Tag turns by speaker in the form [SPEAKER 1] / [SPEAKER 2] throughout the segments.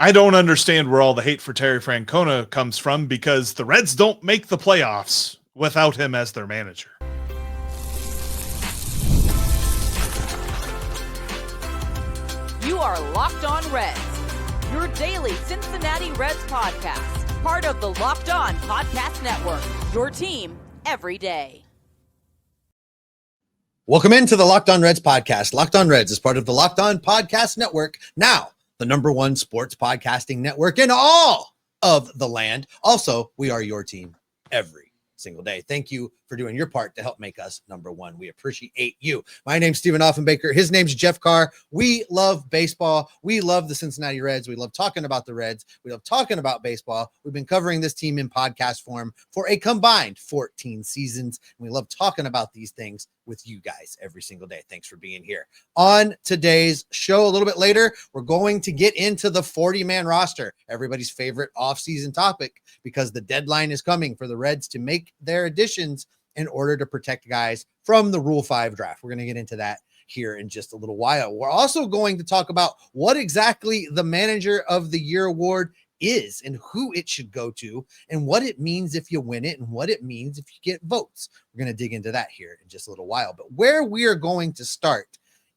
[SPEAKER 1] I don't understand where all the hate for Terry Francona comes from, because the Reds don't make the playoffs without him as their manager.
[SPEAKER 2] You are Locked On Reds, your daily Cincinnati Reds podcast, part of the Locked On Podcast Network, your team every day.
[SPEAKER 3] Welcome into the Locked On Reds podcast. Locked On Reds is part of the Locked On Podcast Network, now the #1 sports podcasting network in all of the land. Also, we are your team every single day. Thank you for doing your part to help make us #1. We appreciate you. My name's Stephen Offenbaker. His name's Jeff Carr. We love baseball. We love the Cincinnati Reds. We love talking about the Reds. We love talking about baseball. We've been covering this team in podcast form for a combined 14 seasons. We love talking about these things with you guys every single day. Thanks for being here. On today's show, a little bit later, we're going to get into the 40-man roster, everybody's favorite offseason topic, because the deadline is coming for the Reds to make their additions in order to protect guys from the Rule 5 draft. We're going to get into that here in just a little while. We're also going to talk about what exactly the Manager of the Year award is and who it should go to and what it means if you win it and what it means if you get votes. We're going to dig into that here in just a little while. But where we are going to start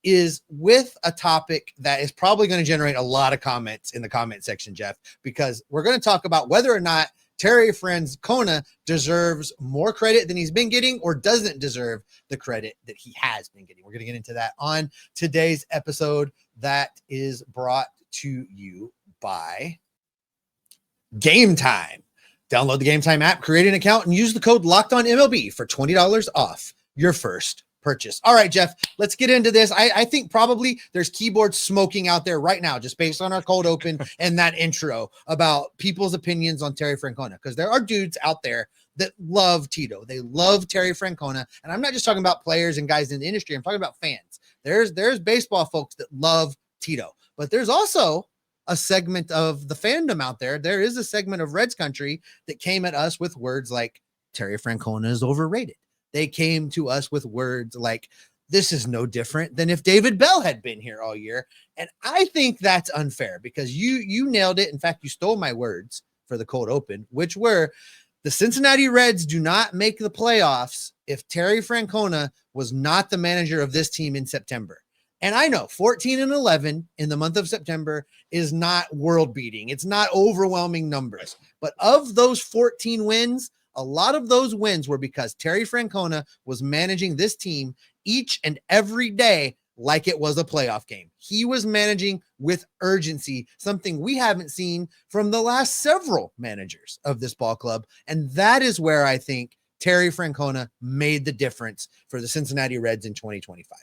[SPEAKER 3] is with a topic that is probably going to generate a lot of comments in the comment section, Jeff, because we're going to talk about whether or not Terry Francona deserves more credit than he's been getting or doesn't deserve the credit that he has been getting. We're going to get into that on today's episode that is brought to you by Game Time. Download the Game Time app, create an account, and use the code LOCKEDONMLB for $20 off your first purchase. All right, Jeff, let's get into this. I think probably there's keyboards smoking out there right now, just based on our cold open and that intro about people's opinions on Terry Francona, because there are dudes out there that love Tito. They love Terry Francona. And I'm not just talking about players and guys in the industry. I'm talking about fans. There's baseball folks that love Tito, but there's also a segment of the fandom out there. There is a segment of Reds country that came at us with words like Terry Francona is overrated. They came to us with words like, this is no different than if David Bell had been here all year. And I think that's unfair, because you nailed it. In fact, you stole my words for the cold open, which were the Cincinnati Reds do not make the playoffs if Terry Francona was not the manager of this team in September. And I know 14-11 in the month of September is not world beating. It's not overwhelming numbers, but of those 14 wins, a lot of those wins were because Terry Francona was managing this team each and every day like it was a playoff game. He was managing with urgency, something we haven't seen from the last several managers of this ball club. And that is where I think Terry Francona made the difference for the Cincinnati Reds in 2025.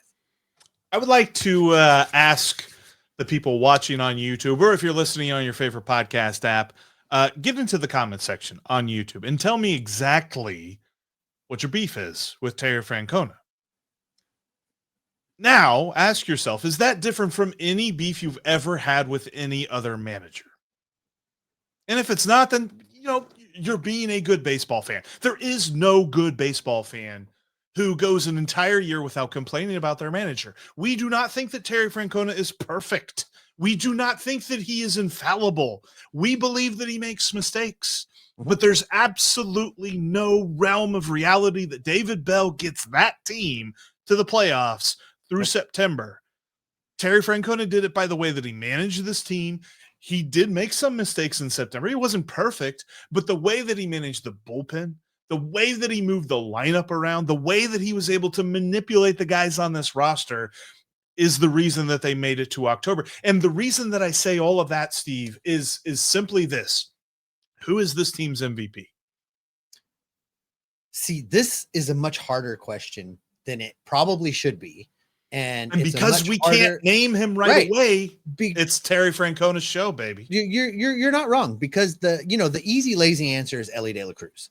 [SPEAKER 1] I would like to ask the people watching on YouTube, or if you're listening on your favorite podcast app, get into the comment section on YouTube and tell me exactly what your beef is with Terry Francona. Now, ask yourself, is that different from any beef you've ever had with any other manager? And if it's not, then, you're being a good baseball fan. There is no good baseball fan who goes an entire year without complaining about their manager. We do not think that Terry Francona is perfect. We do not think that he is infallible. We believe that he makes mistakes, but there's absolutely no realm of reality that David Bell gets that team to the playoffs through September. Terry Francona did it by the way that he managed this team. He did make some mistakes in September. He wasn't perfect, but the way that he managed the bullpen, the way that he moved the lineup around, the way that he was able to manipulate the guys on this roster is the reason that they made it to October. And the reason that I say all of that, Steve, is simply this. Who is this team's MVP?
[SPEAKER 3] See, this is a much harder question than it probably should be. And
[SPEAKER 1] because we can't name him right away, it's Terry Francona's show, baby.
[SPEAKER 3] You're not wrong, because the easy, lazy answer is Elly De La Cruz.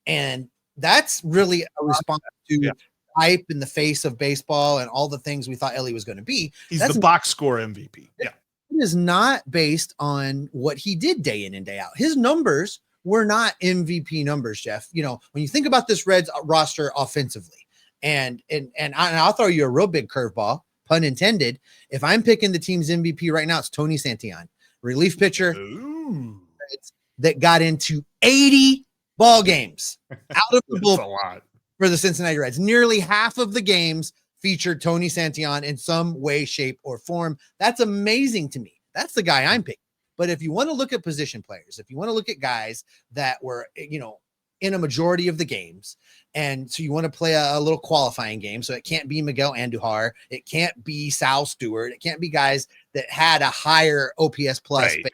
[SPEAKER 3] And that's really a response to hype in the face of baseball and all the things we thought Elly was going to be.
[SPEAKER 1] He's the box score MVP. Yeah.
[SPEAKER 3] It is not based on what he did day in and day out. His numbers were not MVP numbers, Jeff. When you think about this Reds roster offensively, and I'll throw you a real big curveball, pun intended. If I'm picking the team's MVP right now, it's Tony Santillan. relief pitcher
[SPEAKER 1] Ooh,
[SPEAKER 3] that got into 80 ball games out of the
[SPEAKER 1] that's a
[SPEAKER 3] bullpen
[SPEAKER 1] lot.
[SPEAKER 3] for the Cincinnati Reds. Nearly half of the games featured Tony Santillan in some way, shape, or form. That's amazing to me. That's the guy I'm picking. But if you want to look at position players, if you want to look at guys that were, in a majority of the games, and so you want to play a little qualifying game, so it can't be Miguel Andujar, it can't be Sal Stewart, it can't be guys that had a higher OPS plus.
[SPEAKER 1] Right.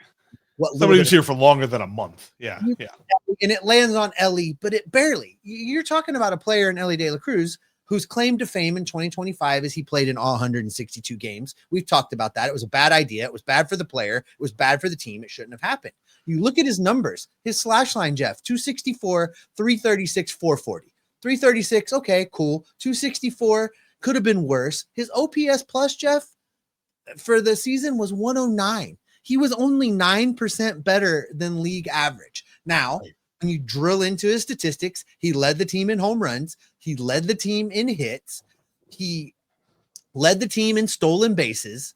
[SPEAKER 3] What
[SPEAKER 1] Somebody who's here for longer than a month. Yeah.
[SPEAKER 3] And it lands on Elly, but it barely. You're talking about a player in Elly De La Cruz whose claim to fame in 2025 is he played in all 162 games. We've talked about that. It was a bad idea. It was bad for the player. It was bad for the team. It shouldn't have happened. You look at his numbers, his slash line, Jeff, 264, 336, 440. 336, okay, cool. 264 could have been worse. His OPS plus, Jeff, for the season was 109. He was only 9% better than league average. Now, when you drill into his statistics, he led the team in home runs. He led the team in hits. He led the team in stolen bases.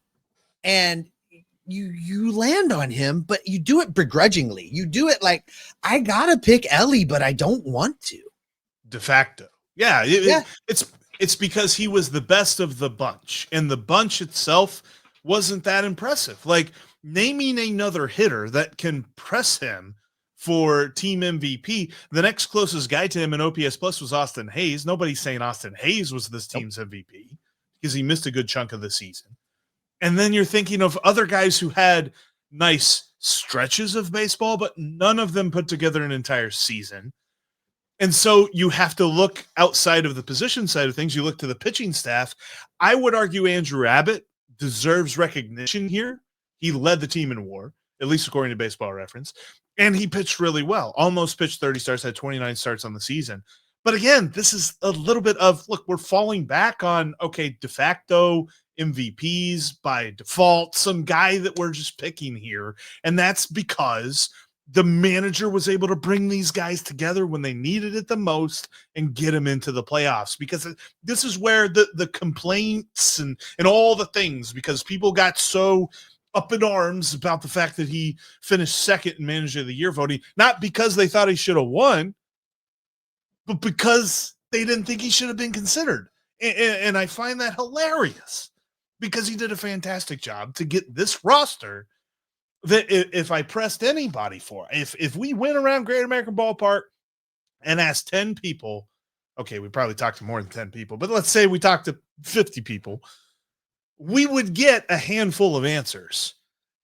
[SPEAKER 3] And you land on him, but you do it begrudgingly. You do it like, I got to pick Elly, but I don't want to.
[SPEAKER 1] De facto. Yeah. It's because he was the best of the bunch, and the bunch itself wasn't that impressive. Like, naming another hitter that can press him for team MVP. The next closest guy to him in OPS plus was Austin Hayes. Nobody's saying Austin Hayes was this team's MVP because he missed a good chunk of the season. And then you're thinking of other guys who had nice stretches of baseball, but none of them put together an entire season. And so you have to look outside of the position side of things. You look to the pitching staff. I would argue Andrew Abbott deserves recognition here. He led the team in WAR, at least according to Baseball Reference, and he pitched really well. Almost pitched 30 starts, had 29 starts on the season. But again, this is a little bit of, look, we're falling back on, okay, de facto MVPs by default, some guy that we're just picking here. And that's because the manager was able to bring these guys together when they needed it the most and get them into the playoffs, because this is where the complaints and all the things, because people got so up in arms about the fact that he finished second in Manager of the Year voting, not because they thought he should have won, but because they didn't think he should have been considered. And I find that hilarious, because he did a fantastic job to get this roster that if I pressed anybody for, if we went around Great American Ballpark and asked 10 people, okay, we probably talked to more than 10 people, but let's say we talked to 50 people, we would get a handful of answers.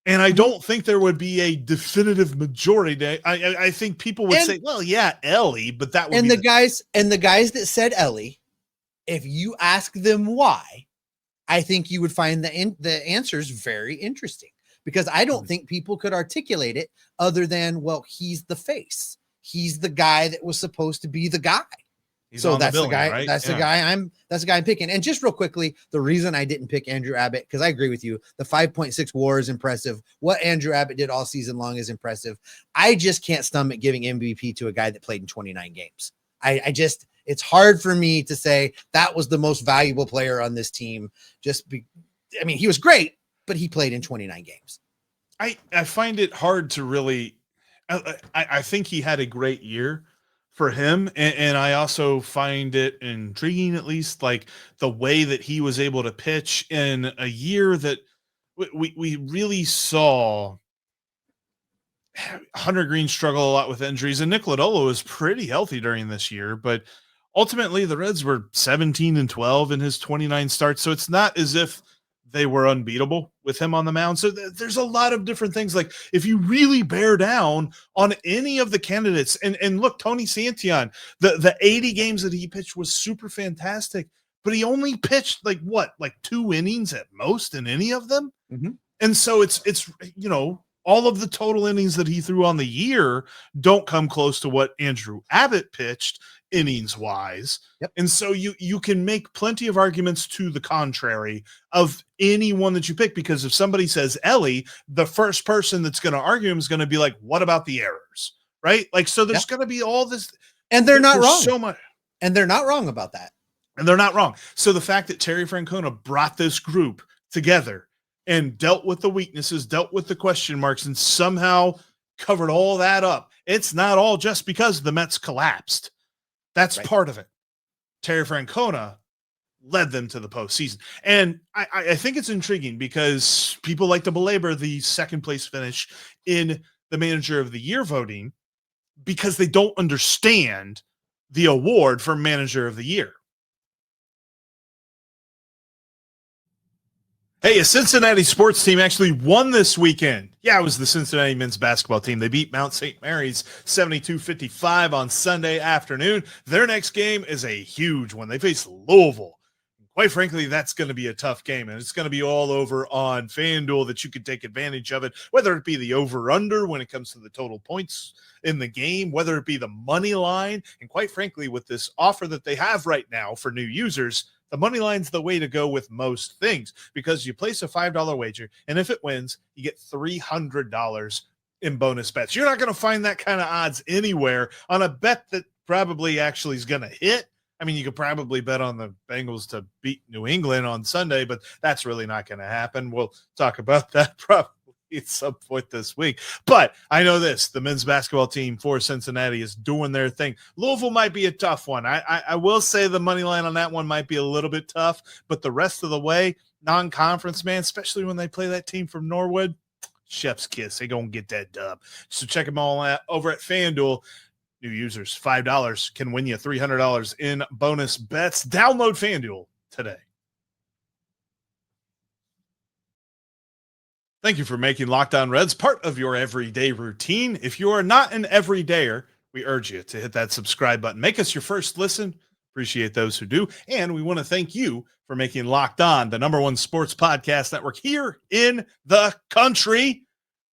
[SPEAKER 1] And I don't think there would be a definitive majority. I think people would say, well, yeah, Elly, but that would be
[SPEAKER 3] guys that said Elly, if you ask them why, I think you would find the answers very interesting, because I don't think people could articulate it other than, well, he's the face. He's the guy that was supposed to be the guy. So that's the guy. Right? That's the guy I'm picking. And just real quickly, the reason I didn't pick Andrew Abbott, because I agree with you, the 5.6 WAR is impressive. What Andrew Abbott did all season long is impressive. I just can't stomach giving MVP to a guy that played in 29 games. It's hard for me to say that was the most valuable player on this team. He was great, but he played in 29 games.
[SPEAKER 1] I find it hard to really. I think he had a great year for him. And I also find it intriguing, at least, like the way that he was able to pitch in a year that we really saw Hunter Green struggle a lot with injuries, and Nick Lodolo was pretty healthy during this year, but ultimately the Reds were 17-12 in his 29 starts. So it's not as if they were unbeatable with him on the mound. So there's a lot of different things. Like, if you really bear down on any of the candidates, and look, Tony Santillan, the 80 games that he pitched was super fantastic, but he only pitched like 2 innings at most in any of them.
[SPEAKER 3] Mm-hmm.
[SPEAKER 1] And so it's, all of the total innings that he threw on the year don't come close to what Andrew Abbott pitched innings wise.
[SPEAKER 3] Yep.
[SPEAKER 1] And so you can make plenty of arguments to the contrary of anyone that you pick, because if somebody says Elly, the first person that's going to argue him is going to be like, what about the errors? Right? Like, so there's going to be all this,
[SPEAKER 3] and they're not wrong.
[SPEAKER 1] So much.
[SPEAKER 3] And they're not wrong about that.
[SPEAKER 1] And they're not wrong. So the fact that Terry Francona brought this group together and dealt with the weaknesses, dealt with the question marks, and somehow covered all that up. It's not all just because the Mets collapsed. That's
[SPEAKER 3] Right.
[SPEAKER 1] part of it. Terry Francona led them to the postseason. And I think it's intriguing because people like to belabor the second place finish in the manager of the year voting because they don't understand the award for manager of the year. Hey, a Cincinnati sports team actually won this weekend. Yeah, it was the Cincinnati men's basketball team. They beat Mount St. Mary's 72-55 on Sunday afternoon. Their next game is a huge one. They face Louisville. Quite frankly, that's going to be a tough game, and it's going to be all over on FanDuel that you can take advantage of it, whether it be the over-under when it comes to the total points in the game, whether it be the money line, and quite frankly, with this offer that they have right now for new users, the money line's the way to go with most things because you place a $5 wager, and if it wins, you get $300 in bonus bets. You're not going to find that kind of odds anywhere on a bet that probably actually is going to hit. I mean, you could probably bet on the Bengals to beat New England on Sunday, but that's really not going to happen. We'll talk about that probably at some point this week. But I know this, the men's basketball team for Cincinnati is doing their thing. Louisville might be a tough one. I will say the money line on that one might be a little bit tough, but the rest of the way, non-conference, man, especially when they play that team from Norwood, chef's kiss. They're going to get that dub. So check them all out over at FanDuel. New users, $5 can win you $300 in bonus bets. Download FanDuel today. Thank you for making Locked On Reds part of your everyday routine. If you are not an everydayer, we urge you to hit that subscribe button. Make us your first listen. Appreciate those who do. And we want to thank you for making Locked On the #1 sports podcast network here in the country.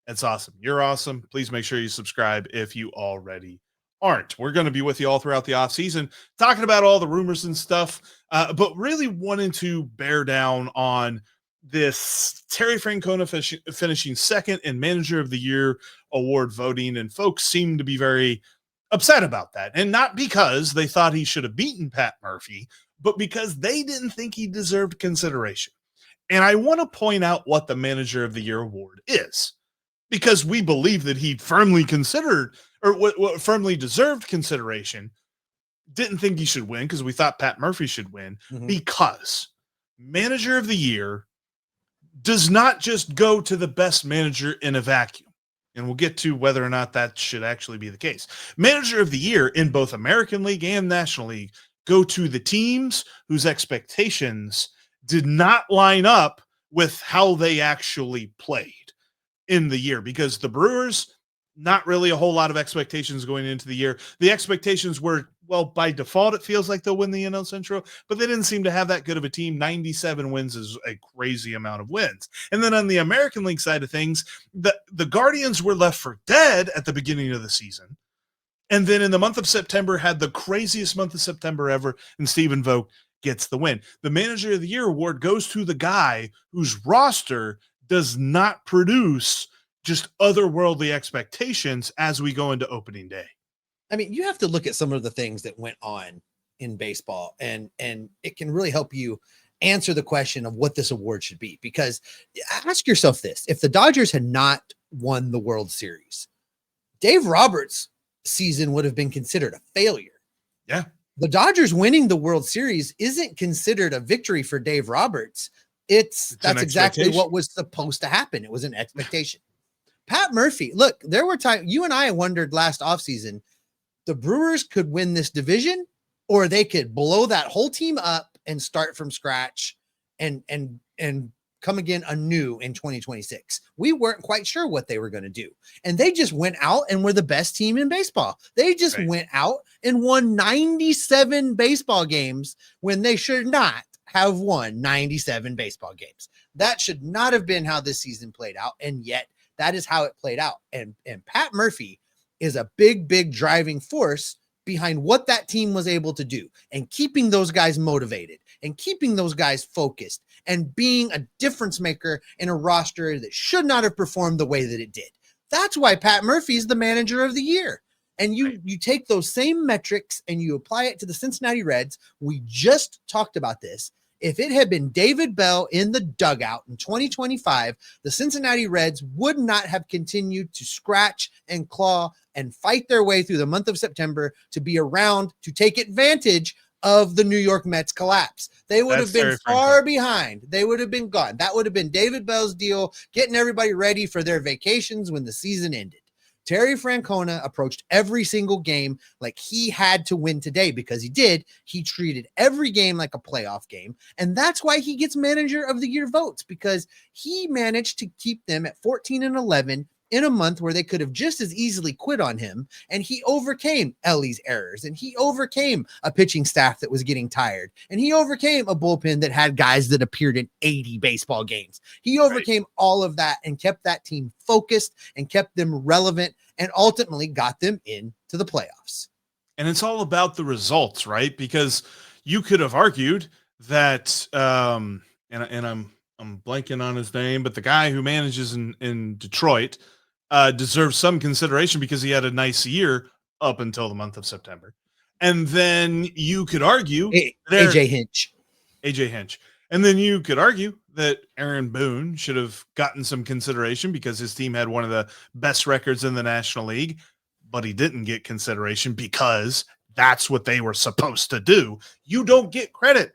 [SPEAKER 1] It's awesome. You're awesome. Please make sure you subscribe if you already aren't. We're going to be with you all throughout the offseason, talking about all the rumors and stuff, but really wanting to bear down on this Terry Francona finishing second in Manager of the Year award voting, and folks seem to be very upset about that. And not because they thought he should have beaten Pat Murphy, but because they didn't think he deserved consideration. And I want to point out what the Manager of the Year award is, because we believe that he firmly considered or what firmly deserved consideration. Didn't think he should win because we thought Pat Murphy should win, because Manager of the Year does not just go to the best manager in a vacuum. And we'll get to whether or not that should actually be the case. Manager of the Year in both American League and National League go to the teams whose expectations did not line up with how they actually played in the year, because the Brewers, not really a whole lot of expectations going into the year. The expectations were, well, by default, it feels like they'll win the NL Central, but they didn't seem to have that good of a team. 97 wins is a crazy amount of wins. And then on the American League side of things, the Guardians were left for dead at the beginning of the season. And then in the month of September, had the craziest month of September ever, and Stephen Vogt gets the win. The Manager of the Year award goes to the guy whose roster does not produce just otherworldly expectations as we go into opening day.
[SPEAKER 3] I mean, you have to look at some of the things that went on in baseball, and it can really help you answer the question of what this award should be. Because ask yourself this: if the Dodgers had not won the World Series, Dave Roberts' season would have been considered a failure.
[SPEAKER 1] Yeah.
[SPEAKER 3] The Dodgers winning the World Series isn't considered a victory for Dave Roberts. That's exactly what was supposed to happen. It was an expectation. Pat Murphy, look, there were times you and I wondered last offseason, the Brewers could win this division, or they could blow that whole team up and start from scratch and come again anew in 2026. We weren't quite sure what they were going to do. And they just went out and were the best team in baseball. They just went out and won 97 baseball games when they should not have won 97 baseball games. That should not have been how this season played out. And yet that is how it played out. And Pat Murphy is a big driving force behind what that team was able to do, and keeping those guys motivated and keeping those guys focused and being a difference maker in a roster that should not have performed the way that it did. That's why Pat Murphy is the Manager of the Year. And you take those same metrics and you apply it to the Cincinnati Reds. We just talked about this. If it had been David Bell in the dugout in 2025, the Cincinnati Reds would not have continued to scratch and claw and fight their way through the month of September to be around to take advantage of the New York Mets collapse. They would have been far behind. They would have been gone. That would have been David Bell's deal, getting everybody ready for their vacations when the season ended. Terry Francona approached every single game like he had to win today, because he did. He treated every game like a playoff game. And that's why he gets manager of the year votes, because he managed to keep them at 14-11 in a month where they could have just as easily quit on him. And he overcame Elly's errors, and he overcame a pitching staff that was getting tired, and he overcame a bullpen that had guys that appeared in 80 baseball games. He overcame all of that and kept that team focused and kept them relevant and ultimately got them into the playoffs.
[SPEAKER 1] And it's all about the results, right? Because you could have argued that, and I'm blanking on his name, but the guy who manages in Detroit deserves some consideration because he had a nice year up until the month of September. And then you could argue
[SPEAKER 3] AJ Hinch.
[SPEAKER 1] And then you could argue that Aaron Boone should have gotten some consideration because his team had one of the best records in the National League, but he didn't get consideration because that's what they were supposed to do. You don't get credit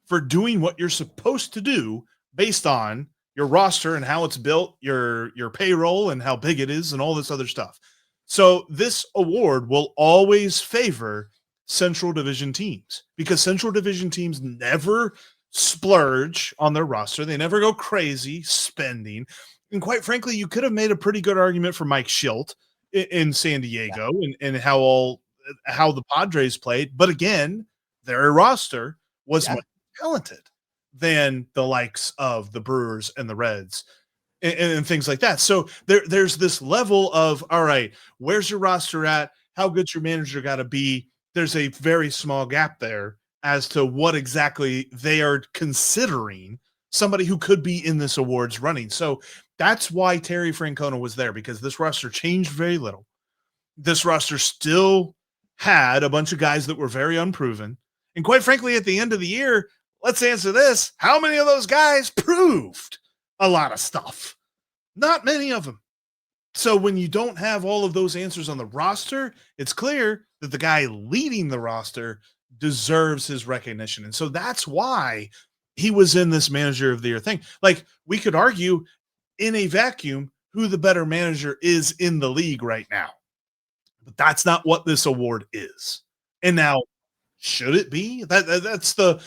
[SPEAKER 1] for doing what you're supposed to do based on your roster and how it's built, your payroll and how big it is and all this other stuff. So this award will always favor Central Division teams because Central Division teams never splurge on their roster. They never go crazy spending. And quite frankly, you could have made a pretty good argument for Mike Schilt in San Diego and how the Padres played. But again, their roster was much talented than the likes of the Brewers and the Reds and things like that. So there's this level of, all right, where's your roster at? How good's your manager got to be? There's a very small gap there as to what exactly they are considering somebody who could be in this awards running. So that's why Terry Francona was there, because this roster changed very little. This roster still had a bunch of guys that were very unproven. And quite frankly, at the end of the year, let's answer this. How many of those guys proved a lot of stuff? Not many of them. So when you don't have all of those answers on the roster, it's clear that the guy leading the roster deserves his recognition. And so that's why he was in this manager of the year thing. Like, we could argue in a vacuum who the better manager is in the league right now. But that's not what this award is. And now, should it be? That's the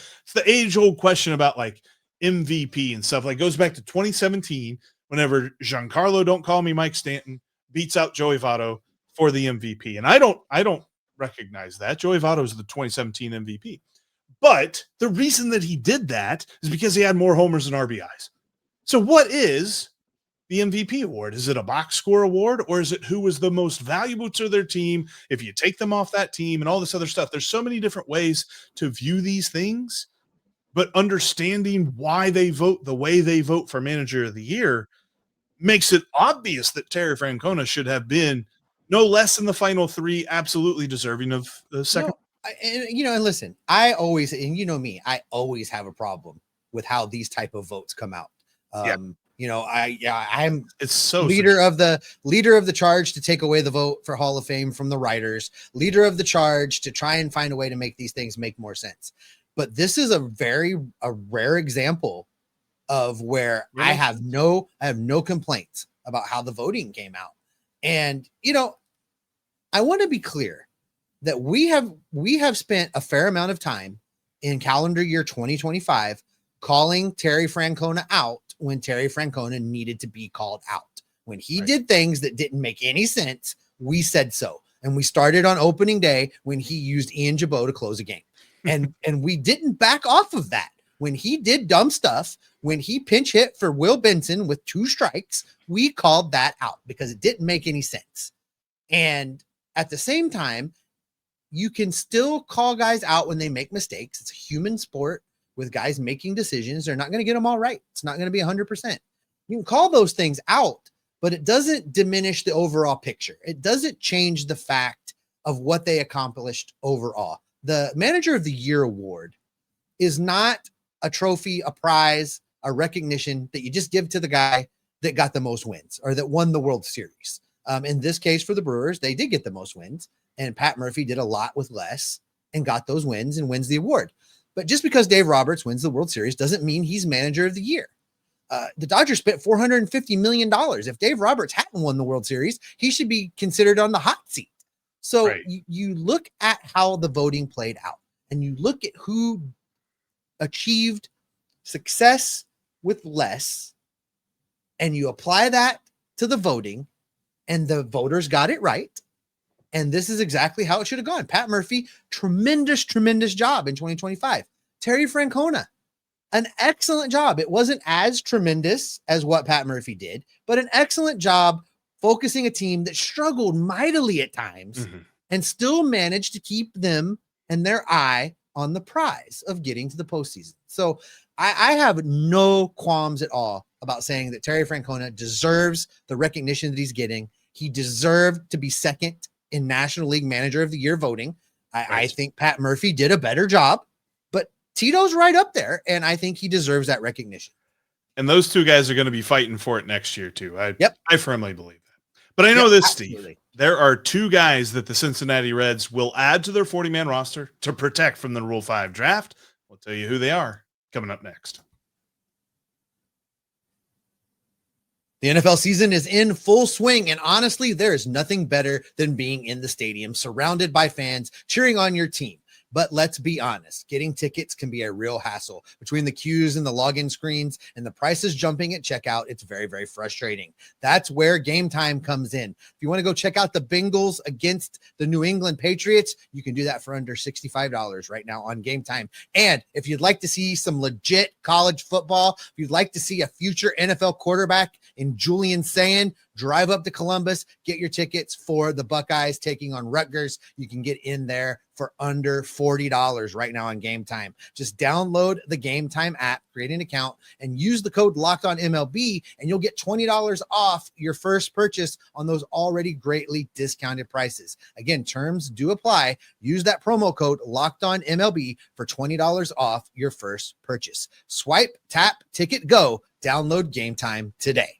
[SPEAKER 1] age-old question about like MVP and stuff. Like, goes back to 2017 whenever Giancarlo Don't Call Me Mike Stanton beats out Joey Votto for the MVP. And I don't recognize that. Joey Votto is the 2017 MVP. But the reason that he did that is because he had more homers and RBIs. So what is the MVP award? Is it a box score award, or is it who was the most valuable to their team if you take them off that team and all this other stuff? There's so many different ways to view these things, but understanding why they vote the way they vote for manager of the year makes it obvious that Terry Francona should have been no less than the final three, absolutely deserving of the second.
[SPEAKER 3] And listen, I always have a problem with how these type of votes come out. I'm
[SPEAKER 1] it's so
[SPEAKER 3] leader of the charge to take away the vote for Hall of Fame from the writers, leader of the charge to try and find a way to make these things make more sense. But this is a rare example of where I have no complaints about how the voting came out. And, I want to be clear that we have spent a fair amount of time in calendar year 2025 calling Terry Francona out when Terry Francona needed to be called out. When he did things that didn't make any sense, we said so. And we started on opening day when he used Ian Jabot to close a game. And we didn't back off of that. When he did dumb stuff, when he pinch hit for Will Benson with 2 strikes, we called that out because it didn't make any sense. And at the same time, you can still call guys out when they make mistakes. It's a human sport with guys making decisions. They're not going to get them all right. It's not going to be 100%. You can call those things out, but it doesn't diminish the overall picture. It doesn't change the fact of what they accomplished overall. The Manager of the Year award is not a trophy, a prize, a recognition that you just give to the guy that got the most wins or that won the World Series. In this case for the Brewers, they did get the most wins, and Pat Murphy did a lot with less and got those wins and wins the award. But just because Dave Roberts wins the World Series doesn't mean he's manager of the year. The Dodgers spent $450 million. If Dave Roberts hadn't won the World Series, he should be considered on the hot seat. So
[SPEAKER 1] Right.
[SPEAKER 3] you look at how the voting played out, and you look at who achieved success with less, and you apply that to the voting, and the voters got it right. And this is exactly how it should have gone. Pat Murphy, tremendous job in 2025. Terry Francona, an excellent job. It wasn't as tremendous as what Pat Murphy did, but an excellent job focusing a team that struggled mightily at times and still managed to keep them and their eye on the prize of getting to the postseason. So I have no qualms at all about saying that Terry Francona deserves the recognition that he's getting. He deserved to be second in National League Manager of the Year voting. I think Pat Murphy did a better job, but Tito's right up there, and I think he deserves that recognition.
[SPEAKER 1] And those two guys are going to be fighting for it next year too. I firmly believe that. But I know this, absolutely. Steve. There are two guys that the Cincinnati Reds will add to their 40-man roster to protect from the Rule 5 draft. We'll tell you who they are coming up next.
[SPEAKER 3] The NFL season is in full swing, and honestly, there is nothing better than being in the stadium, surrounded by fans, cheering on your team. But let's be honest, getting tickets can be a real hassle. Between the queues and the login screens and the prices jumping at checkout, it's very, very frustrating. That's where Game Time comes in. If you want to go check out the Bengals against the New England Patriots, you can do that for under $65 right now on Game Time. And if you'd like to see some legit college football, if you'd like to see a future NFL quarterback in Julian Sayin, drive up to Columbus, get your tickets for the Buckeyes taking on Rutgers. You can get in there for under $40 right now on Game Time. Just download the Game Time app, create an account, and use the code LOCKEDONMLB, and you'll get $20 off your first purchase on those already greatly discounted prices. Again, terms do apply. Use that promo code LOCKEDONMLB for $20 off your first purchase. Swipe, tap, ticket, go. Download Game Time today.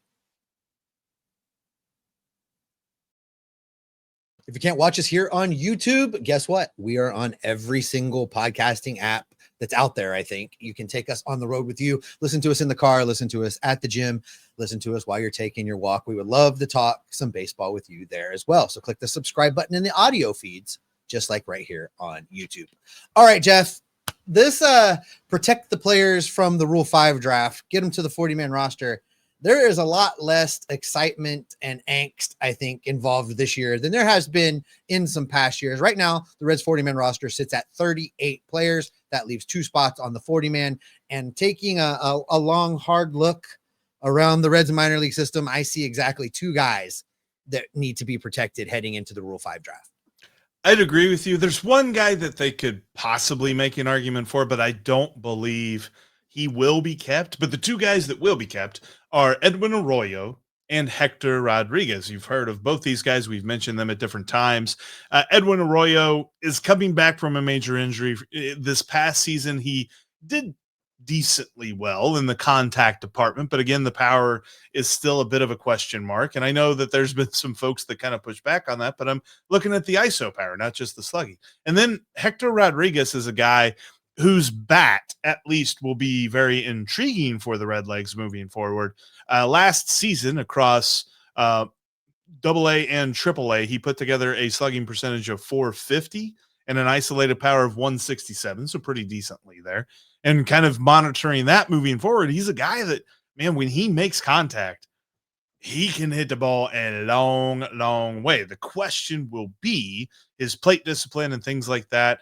[SPEAKER 3] If you can't watch us here on YouTube, guess what? We are on every single podcasting app that's out there, I think. You can take us on the road with you. Listen to us in the car. Listen to us at the gym. Listen to us while you're taking your walk. We would love to talk some baseball with you there as well. So click the subscribe button in the audio feeds, just like right here on YouTube. All right, Jeff. This protect the players from the Rule 5 draft, get them to the 40-man roster. There is a lot less excitement and angst, I think, involved this year than there has been in some past years. Right now, the Reds 40-man roster sits at 38 players. That leaves 2 spots on the 40-man. And taking a long, hard look around the Reds minor league system, I see exactly 2 guys that need to be protected heading into the Rule 5 draft.
[SPEAKER 1] I'd agree with you. There's one guy that they could possibly make an argument for, but I don't believe he will be kept. But the 2 guys that will be kept are Edwin Arroyo and Hector Rodriguez. You've heard of both these guys. We've mentioned them at different times. Edwin Arroyo is coming back from a major injury. This past season, he did decently well in the contact department, but again, the power is still a bit of a question mark. And I know that there's been some folks that kind of push back on that, but I'm looking at the ISO power, not just the slugging. And then Hector Rodriguez is a guy whose bat at least will be very intriguing for the Redlegs moving forward. Last season across AA and AAA, he put together a slugging percentage of .450 and an isolated power of 167, so pretty decently there. And kind of monitoring that moving forward, he's a guy that, man, when he makes contact, he can hit the ball a long, long way. The question will be his plate discipline and things like that.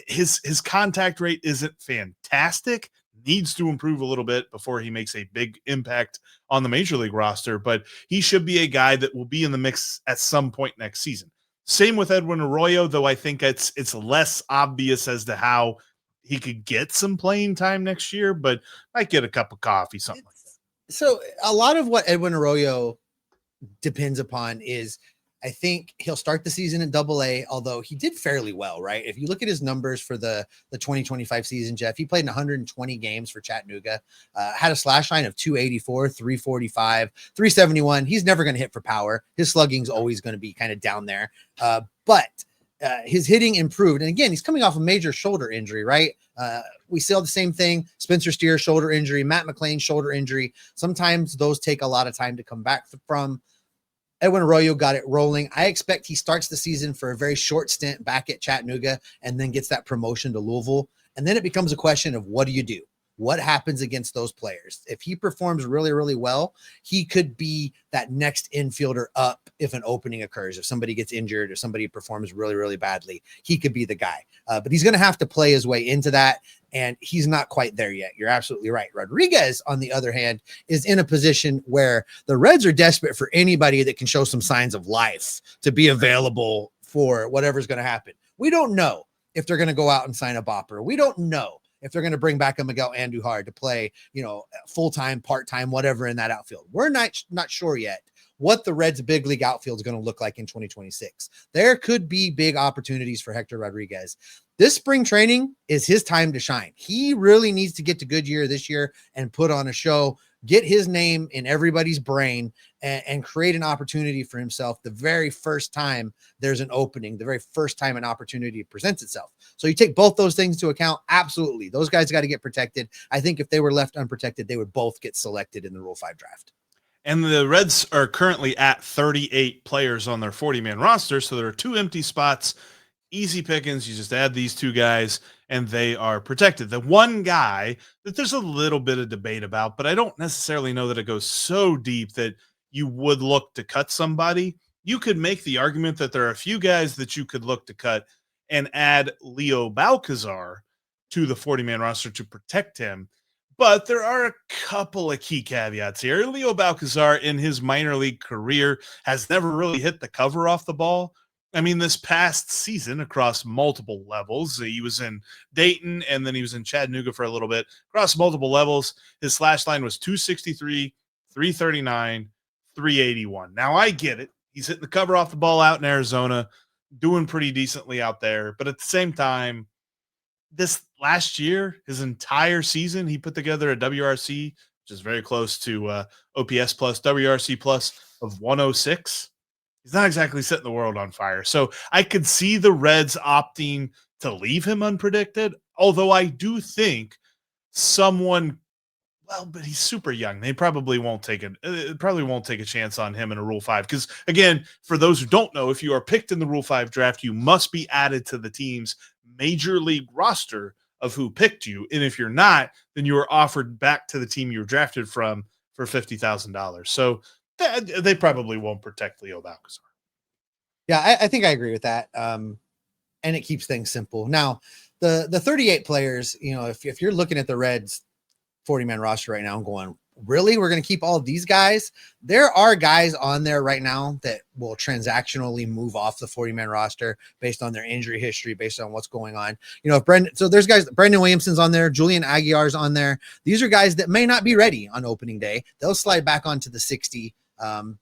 [SPEAKER 1] His contact rate isn't fantastic, needs to improve a little bit before he makes a big impact on the major league roster, but he should be a guy that will be in the mix at some point next season. Same with Edwin Arroyo, though I think it's less obvious as to how he could get some playing time next year, but might get a cup of coffee, something like that.
[SPEAKER 3] So a lot of what Edwin Arroyo depends upon is I think he'll start the season in AA, although he did fairly well, right? If you look at his numbers for the 2025 season, Jeff, he played in 120 games for Chattanooga, had a slash line of 284, 345, 371. He's never going to hit for power. His slugging's always going to be kind of down there. But his hitting improved. And again, he's coming off a major shoulder injury, right? We saw the same thing. Spencer Steer, shoulder injury, Matt McLean, shoulder injury. Sometimes those take a lot of time to come back from. Edwin Arroyo got it rolling. I expect he starts the season for a very short stint back at Chattanooga and then gets that promotion to Louisville. And then it becomes a question of what do you do? What happens against those players? If he performs really, really well, he could be that next infielder up if an opening occurs. If somebody gets injured or somebody performs really, really badly, he could be the guy. But he's going to have to play his way into that, and he's not quite there yet. You're absolutely right. Rodriguez, on the other hand, is in a position where the Reds are desperate for anybody that can show some signs of life to be available for whatever's going to happen. We don't know if they're going to go out and sign a Bopper. We don't know if they're going to bring back a Miguel Andujar to play, full-time, part-time, whatever in that outfield. We're not sure yet what the Reds' big league outfield is going to look like in 2026. There could be big opportunities for Hector Rodriguez. This spring training is his time to shine. He really needs to get to Goodyear this year and put on a show, get his name in everybody's brain, and create an opportunity for himself the very first time there's an opening, the very first time an opportunity presents itself. So you take both those things into account. Absolutely. Those guys got to get protected. I think if they were left unprotected, they would both get selected in the Rule 5 draft.
[SPEAKER 1] And the Reds are currently at 38 players on their 40-man roster, so there are 2 empty spots. Easy pickings. You just add these 2 guys, and they are protected. The one guy that there's a little bit of debate about, but I don't necessarily know that it goes so deep that you would look to cut somebody. You could make the argument that there are a few guys that you could look to cut and add Leo Balcazar to the 40-man roster to protect him. But there are a couple of key caveats here. Leo Balcazar in his minor league career has never really hit the cover off the ball. I mean, this past season across multiple levels, he was in Dayton and then he was in Chattanooga for a little bit. Across multiple levels, his slash line was 263, 339, 381. Now, I get it. He's hitting the cover off the ball out in Arizona, doing pretty decently out there. But at the same time, this last year, his entire season, he put together a WRC, which is very close to OPS plus, WRC plus of 106. He's not exactly setting the world on fire. So I could see the Reds opting to leave him unpredicted, although I do think someone, but he's super young. They probably won't take a chance on him in a Rule 5. Because, again, for those who don't know, if you are picked in the Rule 5 draft, you must be added to the team's major league roster of who picked you. And if you're not, then you are offered back to the team you were drafted from for $50,000. So they probably won't protect Leo Balcazar.
[SPEAKER 3] Yeah, I think I agree with that. And it keeps things simple. Now, the 38 players, if you're looking at the Reds 40-man roster right now and going, really, we're going to keep all of these guys? There are guys on there right now that will transactionally move off the 40-man roster based on their injury history, based on what's going on. So there's guys, Brendan Williamson's on there, Julian Aguilar's on there. These are guys that may not be ready on opening day. They'll slide back onto the 60.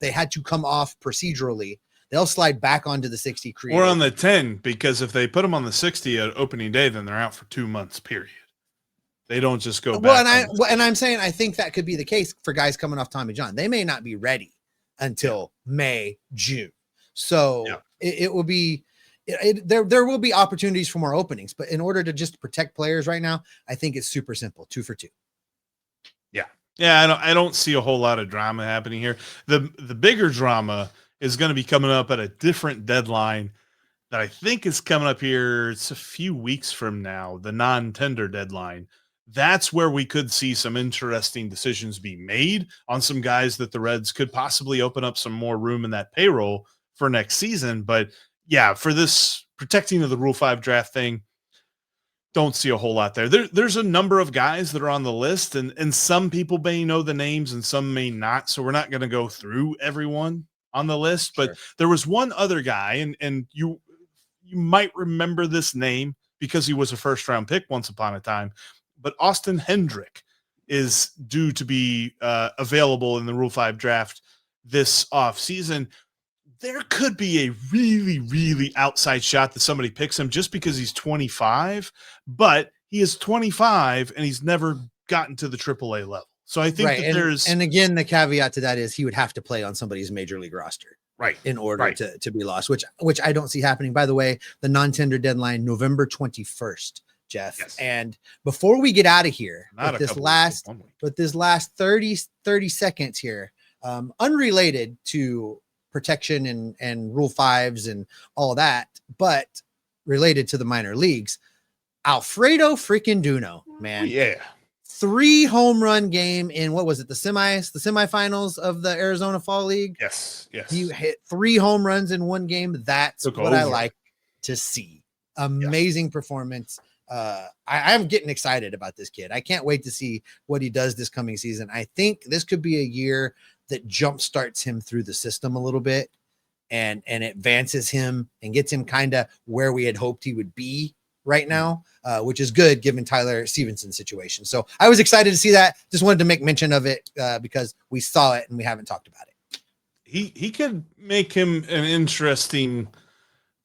[SPEAKER 3] They had to come off procedurally. They'll slide back onto the 60 creative.
[SPEAKER 1] Or on the 10, because if they put them on the 60 at opening day, then they're out for 2 months, period. They don't just go back.
[SPEAKER 3] And I'm saying I think that could be the case for guys coming off Tommy John. They may not be ready until May, June. So it will be there will be opportunities for more openings. But in order to just protect players right now, I think it's super simple. 2 for 2.
[SPEAKER 1] Yeah, I don't see a whole lot of drama happening here. The bigger drama is going to be coming up at a different deadline that I think is coming up here. It's a few weeks from now, the non-tender deadline. That's where we could see some interesting decisions be made on some guys that the Reds could possibly open up some more room in that payroll for next season. But yeah, for this protecting of the Rule 5 draft thing, don't see a whole lot there. There's a number of guys that are on the list, and some people may know the names and some may not. So we're not going to go through everyone on the list, but there was one other guy, and you might remember this name because he was a first-round pick once upon a time. But Austin Hendrick is due to be available in the Rule 5 draft this offseason. there could be a really, really outside shot that somebody picks him just because he's 25, but he is 25 and he's never gotten to the AAA level. So I think that there's,
[SPEAKER 3] and again, the caveat to that is he would have to play on somebody's major league roster,
[SPEAKER 1] right,
[SPEAKER 3] in order to be lost, which I don't see happening. By the way, the non-tender deadline, November 21st, Jeff.
[SPEAKER 1] Yes.
[SPEAKER 3] And before we get out of here,
[SPEAKER 1] Not
[SPEAKER 3] with this last 30 seconds here, unrelated to protection and Rule 5s and all that, but related to the minor leagues, Alfredo freaking Duno, man.
[SPEAKER 1] Yeah.
[SPEAKER 3] 3 home run game in, what was it? The semifinals of the Arizona Fall League.
[SPEAKER 1] Yes.
[SPEAKER 3] He hit 3 home runs in one game. That's what I like to see. Amazing performance. I'm getting excited about this kid. I can't wait to see what he does this coming season. I think this could be a year that jump starts him through the system a little bit and advances him and gets him kind of where we had hoped he would be right now, which is good given Tyler Stevenson's situation. So I was excited to see that. Just wanted to make mention of it because we saw it and we haven't talked about it.
[SPEAKER 1] He could make him an interesting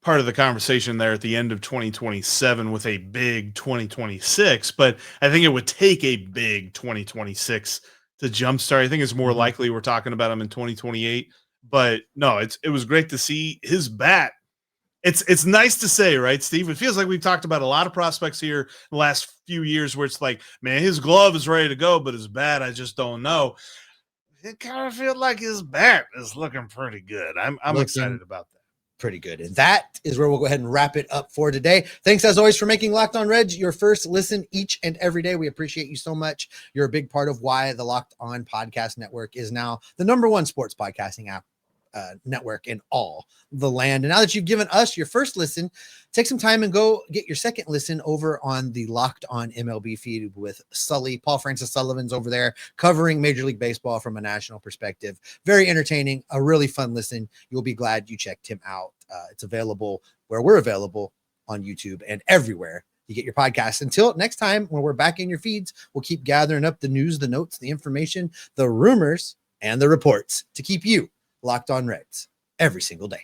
[SPEAKER 1] part of the conversation there at the end of 2027 with a big 2026, but I think it would take a big 2026 to jumpstart. I think it's more likely we're talking about him in 2028, but no, it was great to see his bat. It's nice to say, right, Steve? It feels like we've talked about a lot of prospects here in the last few years where it's like, man, his glove is ready to go, but his bat, I just don't know. It kind of feels like his bat is looking pretty good. I'm excited about that.
[SPEAKER 3] Pretty good. And that is where we'll go ahead and wrap it up for today. Thanks as always for making Locked On Reds your first listen each and every day. We appreciate you so much. You're a big part of why the Locked On Podcast Network is now the #1 sports podcasting app network in all the land. And now that you've given us your first listen, take some time and go get your second listen over on the Locked On MLB feed with Sully. Paul Francis Sullivan's over there covering Major League Baseball from a national perspective. Very entertaining, a really fun listen. You'll be glad you checked him out. It's available where we're available on YouTube and everywhere you get your podcasts. Until next time, when we're back in your feeds, we'll keep gathering up the news, the notes, the information, the rumors, and the reports to keep you locked on Reds every single day.